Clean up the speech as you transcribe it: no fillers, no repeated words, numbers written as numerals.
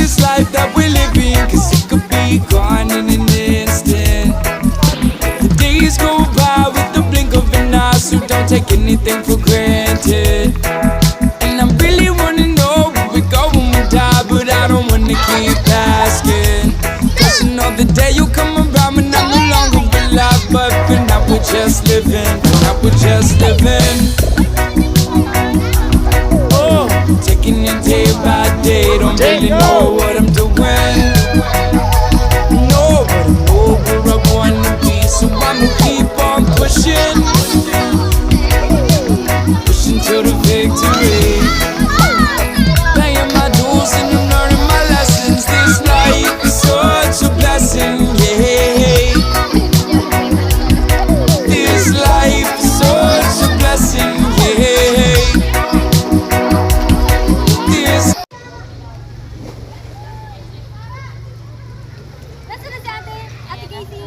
this life that we're living, 'cause it could be gone in an instant. The days go by with the blink of an eye, so don't take anything for granted. And I really wanna know where we go when we die, but I don't wanna keep asking. 'Cause I know the day you'll come around when I'm no longer alive. But for now we're just living, for now we're just living. Oh, taking it day by day, don't really know what I'm doing. No, but I know where I wanna be, so I'ma keep on pushing, pushing to the victory. Paying my dues and I'm learning my lessons. This life is such a blessing, yeah. This life is such a blessing, yeah. This. Nasaan na si ate? Ate Casey?